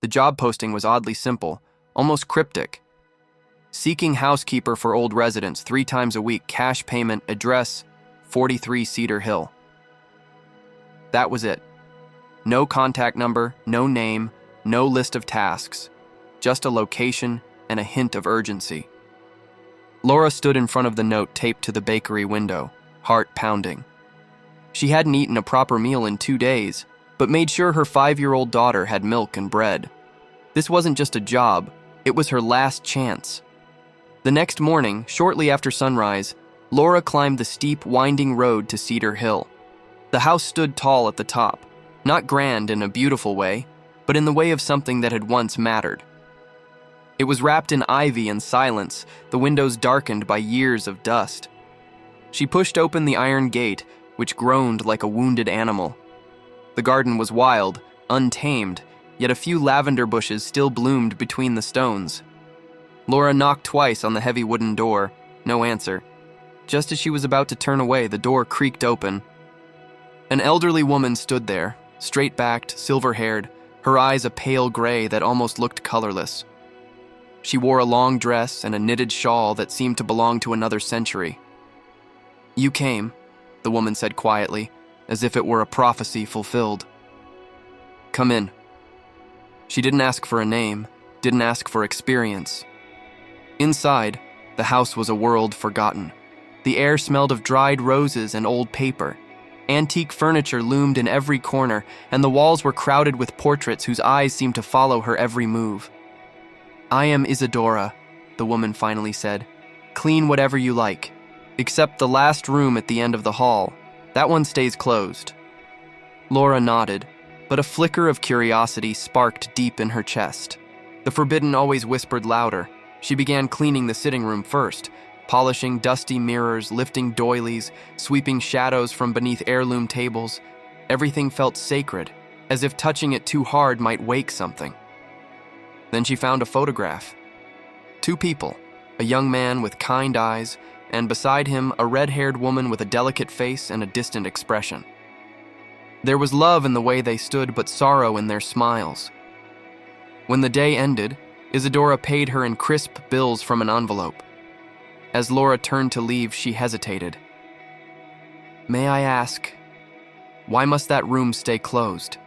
The job posting was oddly simple, almost cryptic. Seeking housekeeper for old residents 3 times a week, cash payment, address 43 Cedar Hill. That was it. No contact number, no name, no list of tasks, just a location and a hint of urgency. Laura stood in front of the note taped to the bakery window, heart pounding. She hadn't eaten a proper meal in 2 days, but made sure her 5-year-old daughter had milk and bread. This wasn't just a job, it was her last chance. The next morning, shortly after sunrise, Laura climbed the steep, winding road to Cedar Hill. The house stood tall at the top, not grand in a beautiful way, but in the way of something that had once mattered. It was wrapped in ivy and silence, the windows darkened by years of dust. She pushed open the iron gate, which groaned like a wounded animal. The garden was wild, untamed, yet a few lavender bushes still bloomed between the stones. Laura knocked twice on the heavy wooden door, no answer. Just as she was about to turn away, the door creaked open. An elderly woman stood there, straight-backed, silver-haired, her eyes a pale gray that almost looked colorless. She wore a long dress and a knitted shawl that seemed to belong to another century. "You came," the woman said quietly, as if it were a prophecy fulfilled. "Come in." She didn't ask for a name, didn't ask for experience. Inside, the house was a world forgotten. The air smelled of dried roses and old paper. Antique furniture loomed in every corner, and the walls were crowded with portraits whose eyes seemed to follow her every move. "I am Isadora," the woman finally said. "Clean whatever you like, except the last room at the end of the hall. That one stays closed." Laura nodded, but a flicker of curiosity sparked deep in her chest. The forbidden always whispered louder. She began cleaning the sitting room first, polishing dusty mirrors, lifting doilies, sweeping shadows from beneath heirloom tables. Everything felt sacred, as if touching it too hard might wake something. Then she found a photograph. 2 people, a young man with kind eyes, and beside him a red-haired woman with a delicate face and a distant expression. There was love in the way they stood, but sorrow in their smiles. When the day ended, Isadora paid her in crisp bills from an envelope. As Laura turned to leave, she hesitated. "May I ask, why must that room stay closed?"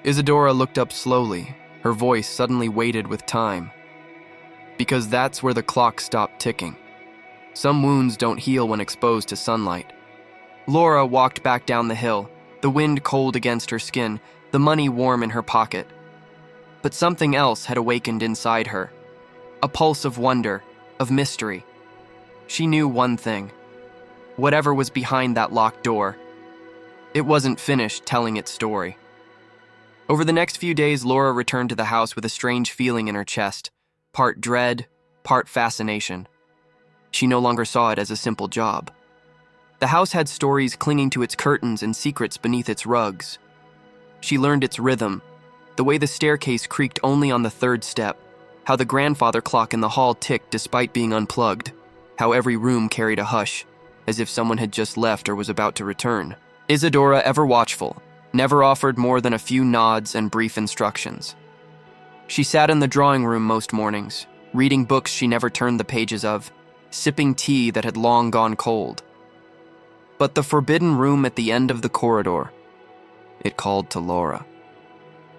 Isadora looked up slowly, her voice suddenly weighted with time. "Because that's where the clock stopped ticking. Some wounds don't heal when exposed to sunlight." Laura walked back down the hill, the wind cold against her skin, the money warm in her pocket. But something else had awakened inside her, a pulse of wonder, of mystery. She knew one thing: whatever was behind that locked door, it wasn't finished telling its story. Over the next few days, Laura returned to the house with a strange feeling in her chest, part dread, part fascination. She no longer saw it as a simple job. The house had stories clinging to its curtains and secrets beneath its rugs. She learned its rhythm, the way the staircase creaked only on the 3rd step, how the grandfather clock in the hall ticked despite being unplugged, how every room carried a hush, as if someone had just left or was about to return. Isadora, ever watchful, never offered more than a few nods and brief instructions. She sat in the drawing room most mornings, reading books she never turned the pages of, sipping tea that had long gone cold. But the forbidden room at the end of the corridor, it called to Laura.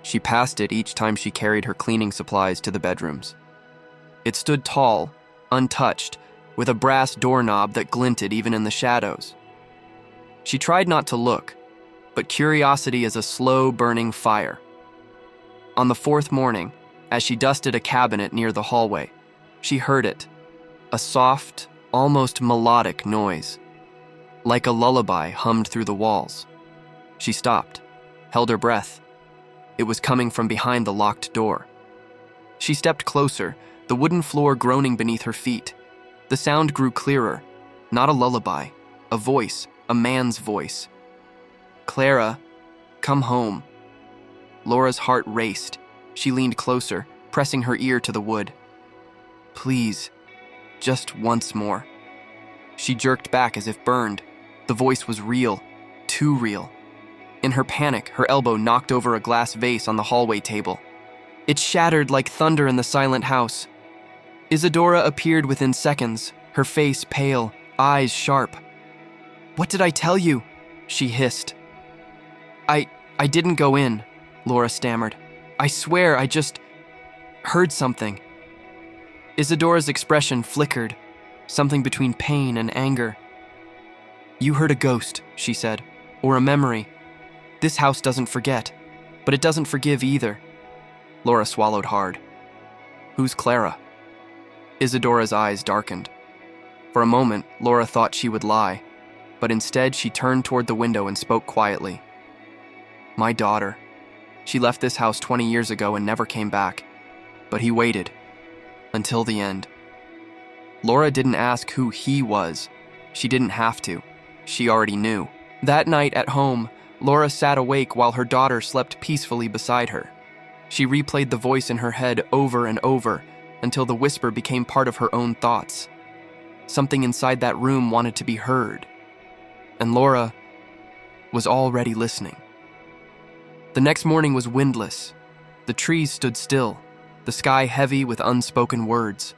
She passed it each time she carried her cleaning supplies to the bedrooms. It stood tall, untouched, with a brass doorknob that glinted even in the shadows. She tried not to look, but curiosity is a slow-burning fire. On the 4th morning, as she dusted a cabinet near the hallway, she heard it, a soft, almost melodic noise. Like a lullaby hummed through the walls. She stopped, held her breath. It was coming from behind the locked door. She stepped closer, the wooden floor groaning beneath her feet. The sound grew clearer, not a lullaby, a voice, a man's voice. "Clara, come home." Laura's heart raced. She leaned closer, pressing her ear to the wood. "Please, just once more." She jerked back as if burned. The voice was real, too real. In her panic, her elbow knocked over a glass vase on the hallway table. It shattered like thunder in the silent house. Isadora appeared within seconds, her face pale, eyes sharp. "What did I tell you?" she hissed. I didn't go in," Laura stammered. "I swear I just heard something." Isadora's expression flickered, something between pain and anger. "You heard a ghost," she said, "or a memory. This house doesn't forget, but it doesn't forgive either." Laura swallowed hard. "Who's Clara?" Isadora's eyes darkened. For a moment, Laura thought she would lie, but instead she turned toward the window and spoke quietly. "My daughter. She left this house 20 years ago and never came back, but he waited until the end." Laura didn't ask who he was. She didn't have to. She already knew. That night at home, Laura sat awake while her daughter slept peacefully beside her. She replayed the voice in her head over and over until the whisper became part of her own thoughts. Something inside that room wanted to be heard, and Laura was already listening. The next morning was windless. The trees stood still, the sky heavy with unspoken words.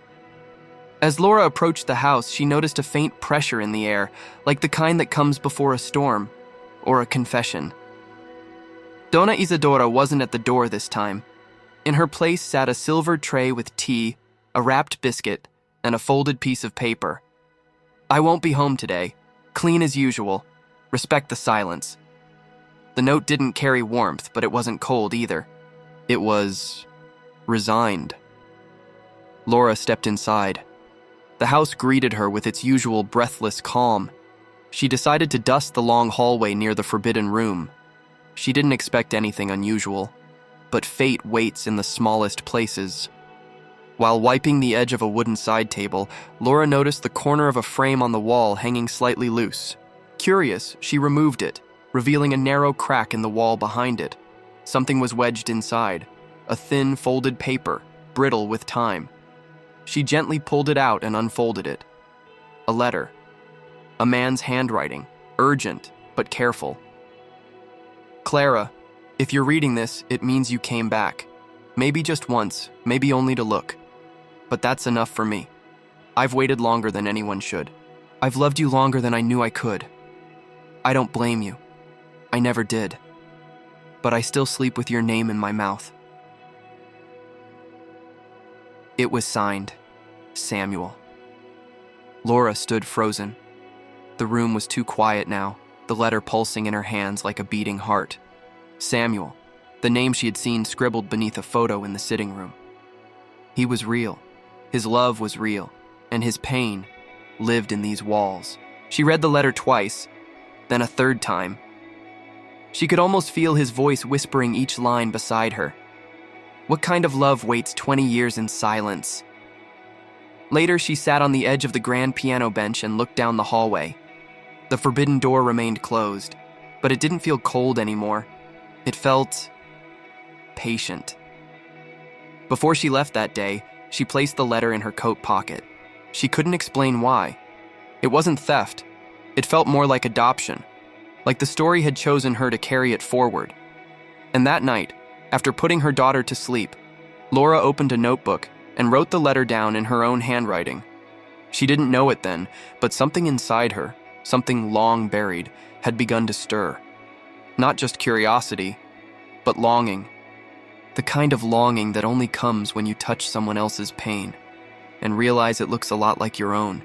As Laura approached the house, she noticed a faint pressure in the air, like the kind that comes before a storm or a confession. Donna Isadora wasn't at the door this time. In her place sat a silver tray with tea, a wrapped biscuit, and a folded piece of paper. "I won't be home today. Clean as usual. Respect the silence." The note didn't carry warmth, but it wasn't cold either. It was resigned. Laura stepped inside. The house greeted her with its usual breathless calm. She decided to dust the long hallway near the forbidden room. She didn't expect anything unusual, but fate waits in the smallest places. While wiping the edge of a wooden side table, Laura noticed the corner of a frame on the wall hanging slightly loose. Curious, she removed it, revealing a narrow crack in the wall behind it. Something was wedged inside, a thin, folded paper, brittle with time. She gently pulled it out and unfolded it. A letter. A man's handwriting, urgent but careful. "Clara, if you're reading this, it means you came back. Maybe just once, maybe only to look. But that's enough for me. I've waited longer than anyone should. I've loved you longer than I knew I could. I don't blame you. I never did. But I still sleep with your name in my mouth." It was signed, Samuel. Laura stood frozen. The room was too quiet now, the letter pulsing in her hands like a beating heart. Samuel, the name she had seen scribbled beneath a photo in the sitting room. He was real. His love was real, and his pain lived in these walls. She read the letter twice, then a third time. She could almost feel his voice whispering each line beside her. What kind of love waits 20 years in silence? Later, she sat on the edge of the grand piano bench and looked down the hallway. The forbidden door remained closed, but it didn't feel cold anymore. It felt patient. Before she left that day, she placed the letter in her coat pocket. She couldn't explain why. It wasn't theft. It felt more like adoption, like the story had chosen her to carry it forward. And that night, after putting her daughter to sleep, Laura opened a notebook and wrote the letter down in her own handwriting. She didn't know it then, but something inside her, something long buried, had begun to stir. Not just curiosity, but longing. The kind of longing that only comes when you touch someone else's pain and realize it looks a lot like your own.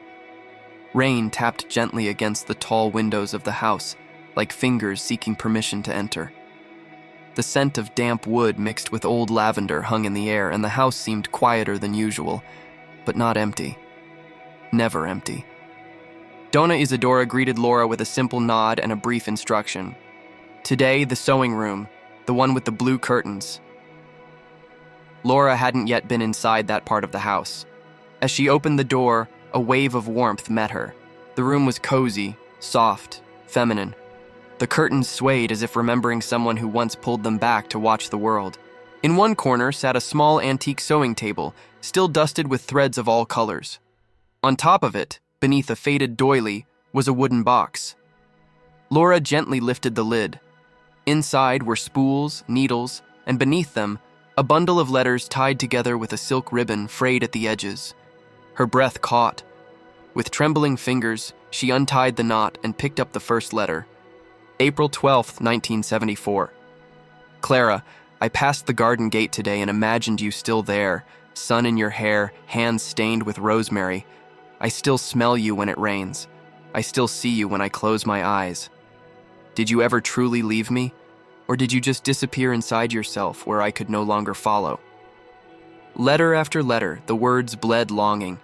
Rain tapped gently against the tall windows of the house, like fingers seeking permission to enter. The scent of damp wood mixed with old lavender hung in the air, and the house seemed quieter than usual, but not empty. Never empty. Donna Isadora greeted Laura with a simple nod and a brief instruction. Today, the sewing room, the one with the blue curtains. Laura hadn't yet been inside that part of the house. As she opened the door, a wave of warmth met her. The room was cozy, soft, feminine. The curtains swayed as if remembering someone who once pulled them back to watch the world. In one corner sat a small antique sewing table, still dusted with threads of all colors. On top of it, beneath a faded doily, was a wooden box. Laura gently lifted the lid. Inside were spools, needles, and beneath them, A bundle of letters tied together with a silk ribbon frayed at the edges. Her breath caught. With trembling fingers, she untied the knot and picked up the first letter. April 12th, 1974. Clara, I passed the garden gate today and imagined you still there, sun in your hair, hands stained with rosemary. I still smell you when it rains. I still see you when I close my eyes. Did you ever truly leave me? Or did you just disappear inside yourself where I could no longer follow? Letter after letter, the words bled longing.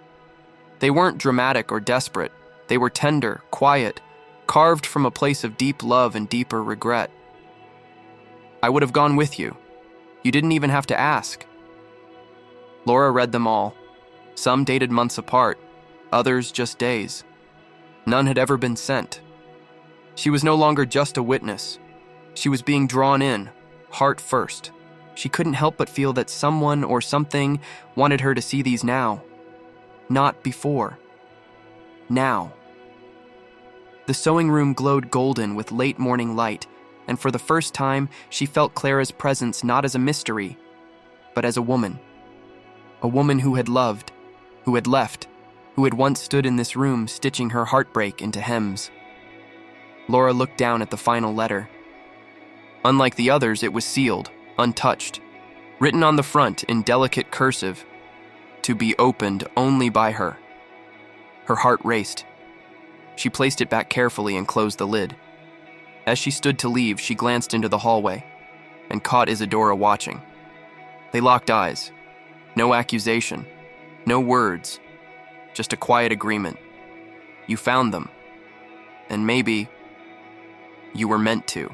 They weren't dramatic or desperate. They were tender, quiet, carved from a place of deep love and deeper regret. I would have gone with you. You didn't even have to ask. Laura read them all. Some dated months apart, others just days. None had ever been sent. She was no longer just a witness. She was being drawn in, heart first. She couldn't help but feel that someone or something wanted her to see these now. Not before. Now. The sewing room glowed golden with late morning light, and for the first time, she felt Clara's presence not as a mystery, but as a woman. A woman who had loved, who had left, who had once stood in this room stitching her heartbreak into hems. Laura looked down at the final letter. Unlike the others, it was sealed, untouched, written on the front in delicate cursive, to be opened only by her. Her heart raced. She placed it back carefully and closed the lid. As she stood to leave, she glanced into the hallway and caught Isadora watching. They locked eyes. No accusation, no words, just a quiet agreement. You found them, and maybe you were meant to.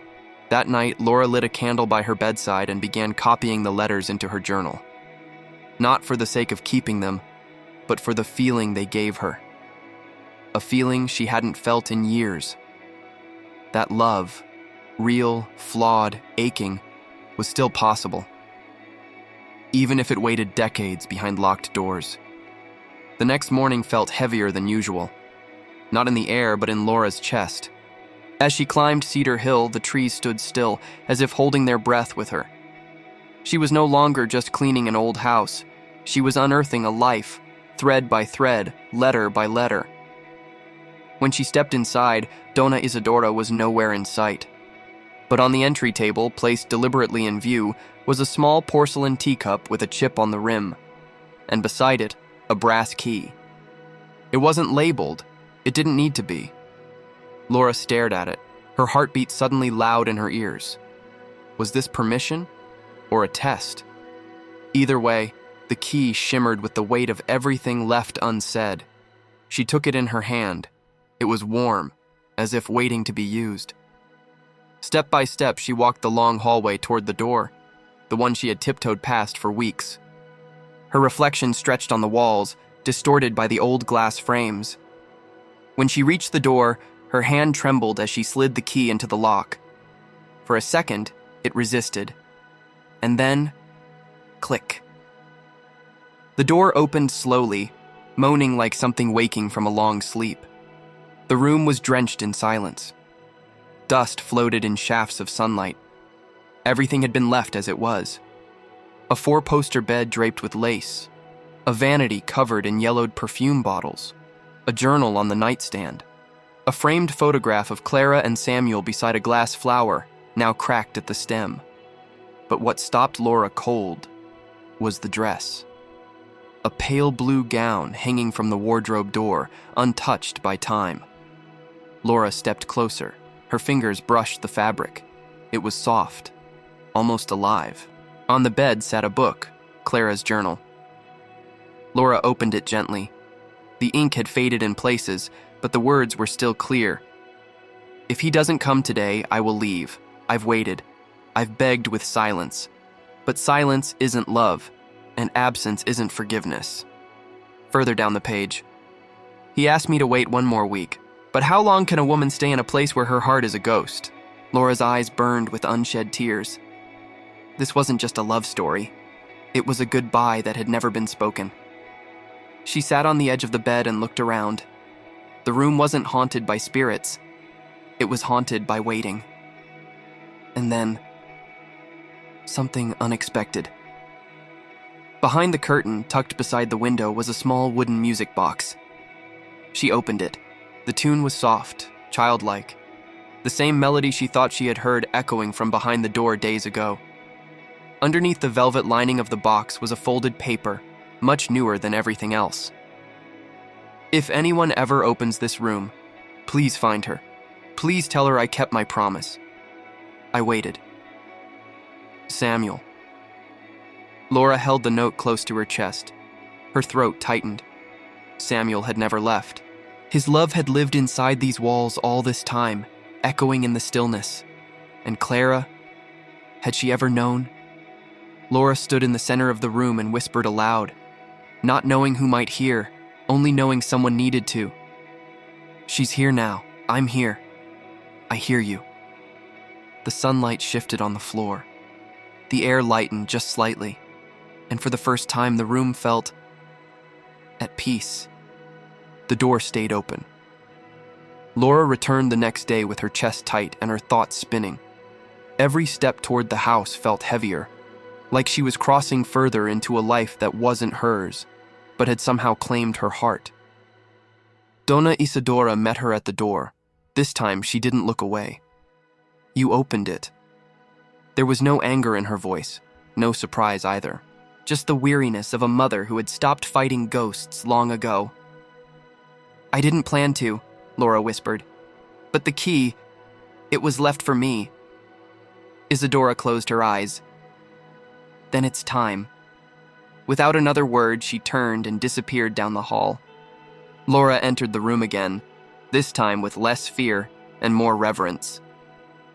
That night, Laura lit a candle by her bedside and began copying the letters into her journal. Not for the sake of keeping them, but for the feeling they gave her. A feeling she hadn't felt in years. That love, real, flawed, aching, was still possible, even if it waited decades behind locked doors. The next morning felt heavier than usual, not in the air but in Laura's chest. As she climbed Cedar Hill, the trees stood still, as if holding their breath with her. She was no longer just cleaning an old house. She was unearthing a life, thread by thread, letter by letter. When she stepped inside, Dona Isadora was nowhere in sight. But on the entry table, placed deliberately in view, was a small porcelain teacup with a chip on the rim, and beside it, a brass key. It wasn't labeled. It didn't need to be. Laura stared at it, her heartbeat suddenly loud in her ears. Was this permission or a test? Either way, the key shimmered with the weight of everything left unsaid. She took it in her hand. It was warm, as if waiting to be used. Step by step, she walked the long hallway toward the door, the one she had tiptoed past for weeks. Her reflection stretched on the walls, distorted by the old glass frames. When she reached the door, her hand trembled as she slid the key into the lock. For a second, it resisted. And then, click. The door opened slowly, moaning like something waking from a long sleep. The room was drenched in silence. Dust floated in shafts of sunlight. Everything had been left as it was. A 4-poster bed draped with lace, a vanity covered in yellowed perfume bottles, a journal on the nightstand, a framed photograph of Clara and Samuel beside a glass flower, now cracked at the stem. But what stopped Laura cold was the dress. A pale blue gown hanging from the wardrobe door, untouched by time. Laura stepped closer. Her fingers brushed the fabric. It was soft, almost alive. On the bed sat a book, Clara's journal. Laura opened it gently. The ink had faded in places, but the words were still clear. If he doesn't come today, I will leave. I've waited. I've begged with silence. But silence isn't love, and absence isn't forgiveness. Further down the page, he asked me to wait one more week. But how long can a woman stay in a place where her heart is a ghost? Laura's eyes burned with unshed tears. This wasn't just a love story. It was a goodbye that had never been spoken. She sat on the edge of the bed and looked around. The room wasn't haunted by spirits. It was haunted by waiting. And then, something unexpected. Behind the curtain, tucked beside the window, was a small wooden music box. She opened it. The tune was soft, childlike. The same melody she thought she had heard echoing from behind the door days ago. Underneath the velvet lining of the box was a folded paper, much newer than everything else. If anyone ever opens this room, please find her. Please tell her I kept my promise. I waited. Samuel. Laura held the note close to her chest. Her throat tightened. Samuel had never left. His love had lived inside these walls all this time, echoing in the stillness. And Clara, had she ever known? Laura stood in the center of the room and whispered aloud, not knowing who might hear, only knowing someone needed to. She's here now. I'm here. I hear you. The sunlight shifted on the floor. The air lightened just slightly, and for the first time the room felt at peace. The door stayed open. Laura returned the next day with her chest tight and her thoughts spinning. Every step toward the house felt heavier, like she was crossing further into a life that wasn't hers, but had somehow claimed her heart. Donna Isadora met her at the door. This time she didn't look away. You opened it. There was no anger in her voice, no surprise either. Just the weariness of a mother who had stopped fighting ghosts long ago. I didn't plan to, Laura whispered. But the key, it was left for me. Isadora closed her eyes. Then it's time. Without another word, she turned and disappeared down the hall. Laura entered the room again, this time with less fear and more reverence.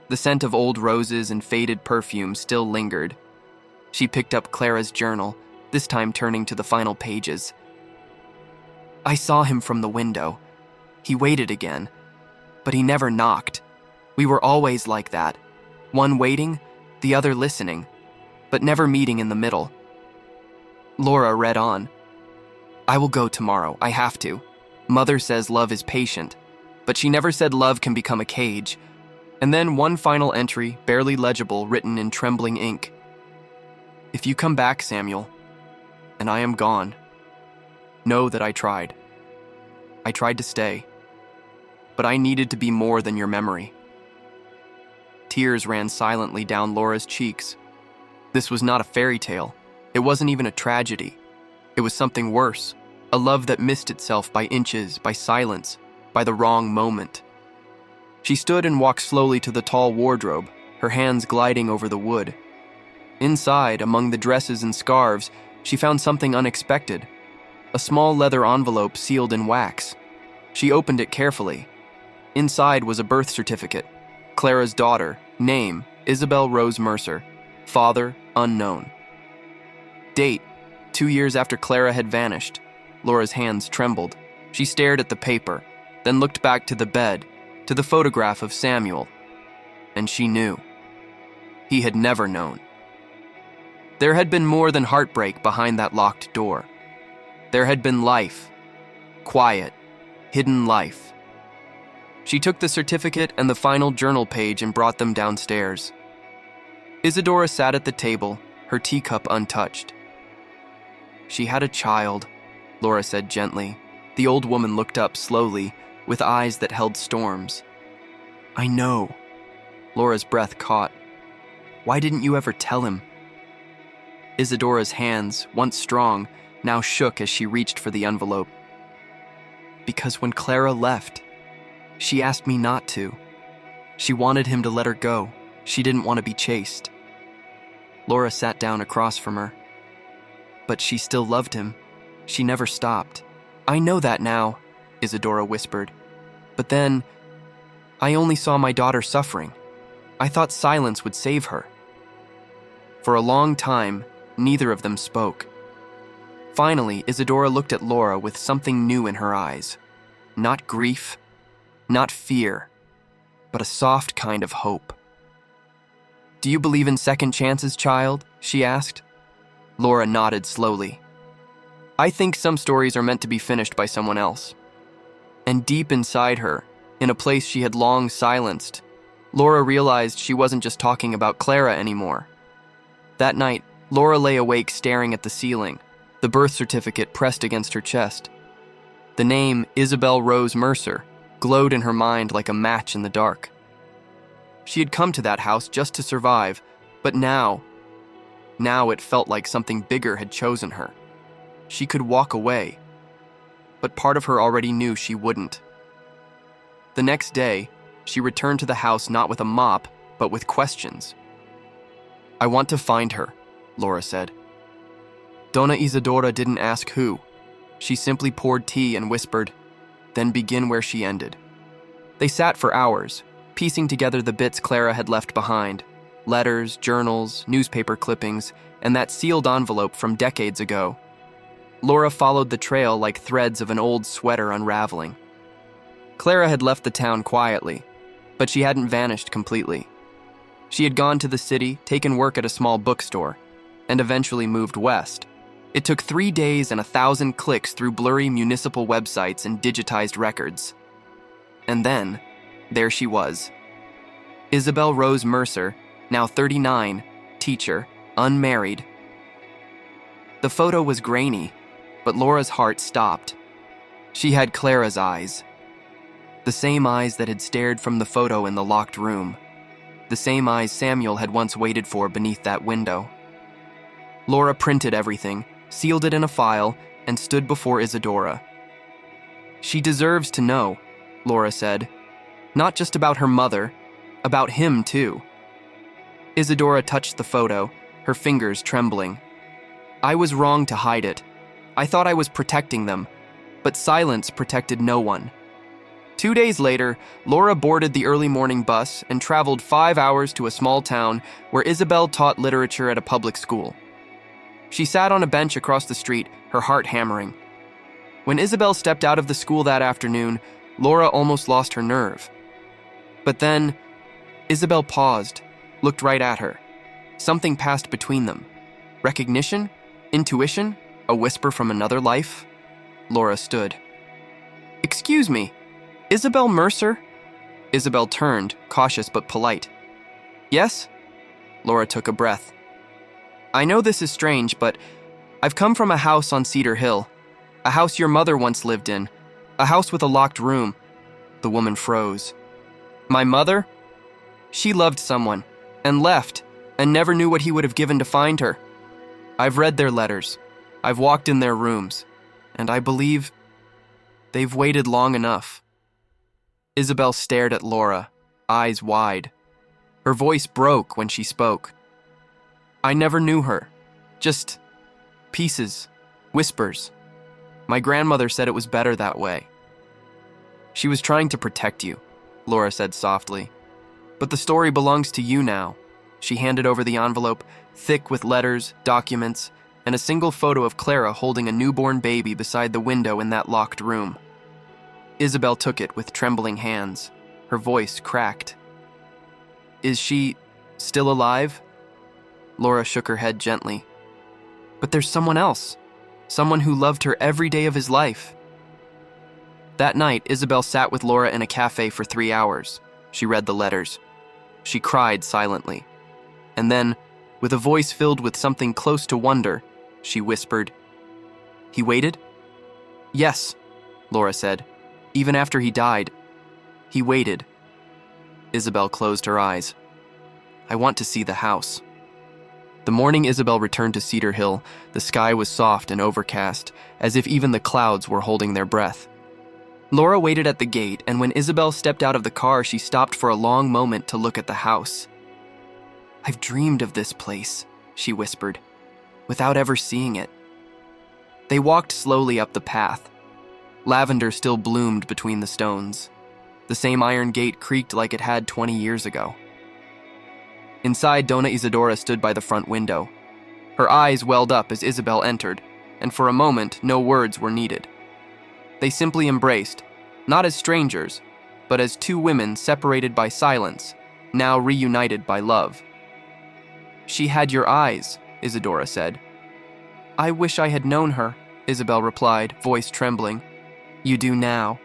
The scent of old roses and faded perfume still lingered. She picked up Clara's journal, this time turning to the final pages. I saw him from the window. He waited again, but he never knocked. We were always like that. One waiting, the other listening, but never meeting in the middle. Laura read on. I will go tomorrow. I have to. Mother says love is patient, but she never said love can become a cage. And then one final entry, barely legible, written in trembling ink. If you come back, Samuel, and I am gone, know that I tried. I tried to stay, but I needed to be more than your memory. Tears ran silently down Laura's cheeks. This was not a fairy tale. It wasn't even a tragedy. It was something worse, a love that missed itself by inches, by silence, by the wrong moment. She stood and walked slowly to the tall wardrobe, her hands gliding over the wood. Inside, among the dresses and scarves, she found something unexpected, a small leather envelope sealed in wax. She opened it carefully. Inside was a birth certificate. Clara's daughter, name, Isabel Rose Mercer, father, unknown. Date, 2 years after Clara had vanished. Laura's hands trembled. She stared at the paper, then looked back to the bed, to the photograph of Samuel. And she knew. He had never known. There had been more than heartbreak behind that locked door. There had been life. Quiet, hidden life. She took the certificate and the final journal page and brought them downstairs. Isadora sat at the table, her teacup untouched. She had a child, Laura said gently. The old woman looked up slowly, with eyes that held storms. I know. Laura's breath caught. Why didn't you ever tell him? Isadora's hands, once strong, now shook as she reached for the envelope. Because when Clara left, she asked me not to. She wanted him to let her go. She didn't want to be chased. Laura sat down across from her. But she still loved him. She never stopped. I know that now, Isadora whispered. But then, I only saw my daughter suffering. I thought silence would save her. For a long time, neither of them spoke. Finally, Isadora looked at Laura with something new in her eyes. Not grief, not fear, but a soft kind of hope. Do you believe in second chances, child? She asked. Laura nodded slowly. I think some stories are meant to be finished by someone else. And deep inside her, in a place she had long silenced, Laura realized she wasn't just talking about Clara anymore. That night, Laura lay awake staring at the ceiling, the birth certificate pressed against her chest. The name, Isabel Rose Mercer, glowed in her mind like a match in the dark. She had come to that house just to survive, but now it felt like something bigger had chosen her. She could walk away, but part of her already knew she wouldn't. The next day, she returned to the house not with a mop, but with questions. "I want to find her," Laura said. Dona Isidora didn't ask who. She simply poured tea and whispered, "Then begin where she ended." They sat for hours, piecing together the bits Clara had left behind: letters, journals, newspaper clippings, and that sealed envelope from decades ago. Laura followed the trail like threads of an old sweater unraveling. Clara had left the town quietly, but she hadn't vanished completely. She had gone to the city, taken work at a small bookstore, and eventually moved west. It took 3 days and 1,000 clicks through blurry municipal websites and digitized records. And then, there she was. Isabel Rose Mercer, now 39, teacher, unmarried. The photo was grainy, but Laura's heart stopped. She had Clara's eyes. The same eyes that had stared from the photo in the locked room. The same eyes Samuel had once waited for beneath that window. Laura printed everything, sealed it in a file, and stood before Isidora. "She deserves to know," Laura said. "Not just about her mother, about him too." Isidora touched the photo, her fingers trembling. "I was wrong to hide it. I thought I was protecting them, but silence protected no one." 2 days later, Laura boarded the early morning bus and traveled 5 hours to a small town where Isabel taught literature at a public school. She sat on a bench across the street, her heart hammering. When Isabel stepped out of the school that afternoon, Laura almost lost her nerve. But then, Isabel paused, looked right at her. Something passed between them. Recognition? Intuition? A whisper from another life? Laura stood. "Excuse me, Isabel Mercer?" Isabel turned, cautious but polite. "Yes?" Laura took a breath. "I know this is strange, but I've come from a house on Cedar Hill. A house your mother once lived in. A house with a locked room." The woman froze. "My mother? She loved someone, and left, and never knew what he would have given to find her. I've read their letters. I've walked in their rooms, and I believe they've waited long enough." Isabel stared at Laura, eyes wide. Her voice broke when she spoke. "I never knew her. Just pieces, whispers. My grandmother said it was better that way." "She was trying to protect you," Laura said softly. "But the story belongs to you now." She handed over the envelope, thick with letters, documents, and a single photo of Clara holding a newborn baby beside the window in that locked room. Isabel took it with trembling hands. Her voice cracked. "Is she still alive?" Laura shook her head gently. "But there's someone else. Someone who loved her every day of his life." That night, Isabel sat with Laura in a cafe for 3 hours. She read the letters. She cried silently. And then, with a voice filled with something close to wonder, she whispered, "He waited?" "Yes," Laura said. "Even after he died, he waited." Isabel closed her eyes. "I want to see the house." The morning Isabel returned to Cedar Hill, the sky was soft and overcast, as if even the clouds were holding their breath. Laura waited at the gate, and when Isabel stepped out of the car, she stopped for a long moment to look at the house. "I've dreamed of this place," she whispered, without ever seeing it. They walked slowly up the path. Lavender still bloomed between the stones. The same iron gate creaked like it had 20 years ago. Inside, Dona Isidora stood by the front window. Her eyes welled up as Isabel entered, and for a moment, no words were needed. They simply embraced, not as strangers, but as two women separated by silence, now reunited by love. "She had your eyes," Isidora said. "I wish I had known her," Isabel replied, voice trembling. "You do now."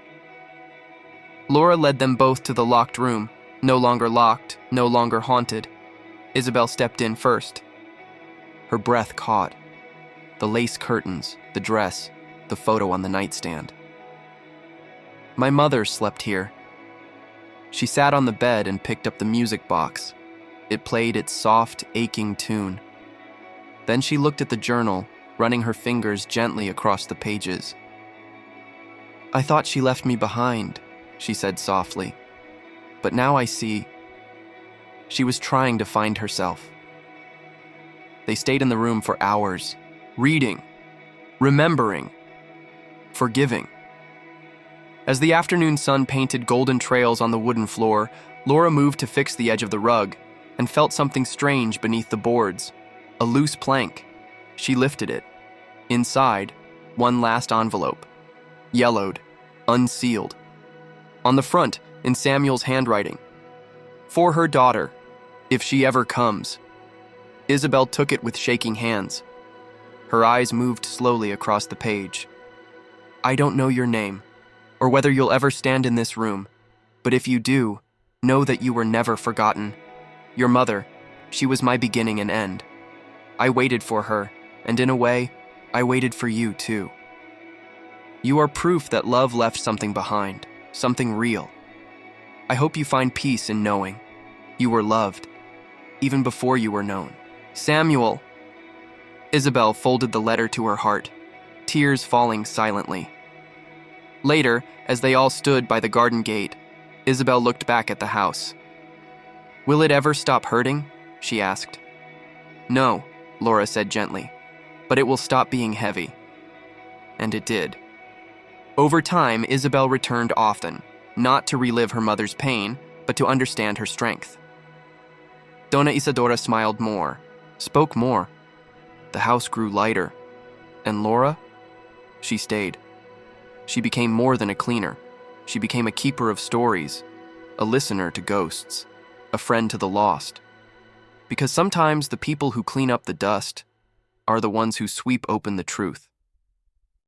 Laura led them both to the locked room, no longer locked, no longer haunted. Isabel stepped in first. Her breath caught. The lace curtains, the dress, the photo on the nightstand. My mother slept here. She sat on the bed and picked up the music box. It played its soft, aching tune. Then she looked at the journal, running her fingers gently across the pages. "I thought she left me behind," she said softly. "But now I see. She was trying to find herself." They stayed in the room for hours, reading, remembering, forgiving. As the afternoon sun painted golden trails on the wooden floor, Laura moved to fix the edge of the rug and felt something strange beneath the boards, a loose plank. She lifted it. Inside, one last envelope, yellowed, unsealed. On the front, in Samuel's handwriting, "For her daughter, if she ever comes." Isabel took it with shaking hands. Her eyes moved slowly across the page. "I don't know your name, or whether you'll ever stand in this room, but if you do, know that you were never forgotten. Your mother, she was my beginning and end. I waited for her, and in a way, I waited for you too. You are proof that love left something behind, something real. I hope you find peace in knowing you were loved, even before you were known. Samuel." Isabel folded the letter to her heart, tears falling silently. Later, as they all stood by the garden gate, Isabel looked back at the house. "Will it ever stop hurting?" she asked. "No," Laura said gently, "but it will stop being heavy." And it did. Over time, Isabel returned often, not to relive her mother's pain, but to understand her strength. Donna Isadora smiled more, spoke more. The house grew lighter. And Laura? She stayed. She became more than a cleaner. She became a keeper of stories, a listener to ghosts, a friend to the lost. Because sometimes the people who clean up the dust are the ones who sweep open the truth.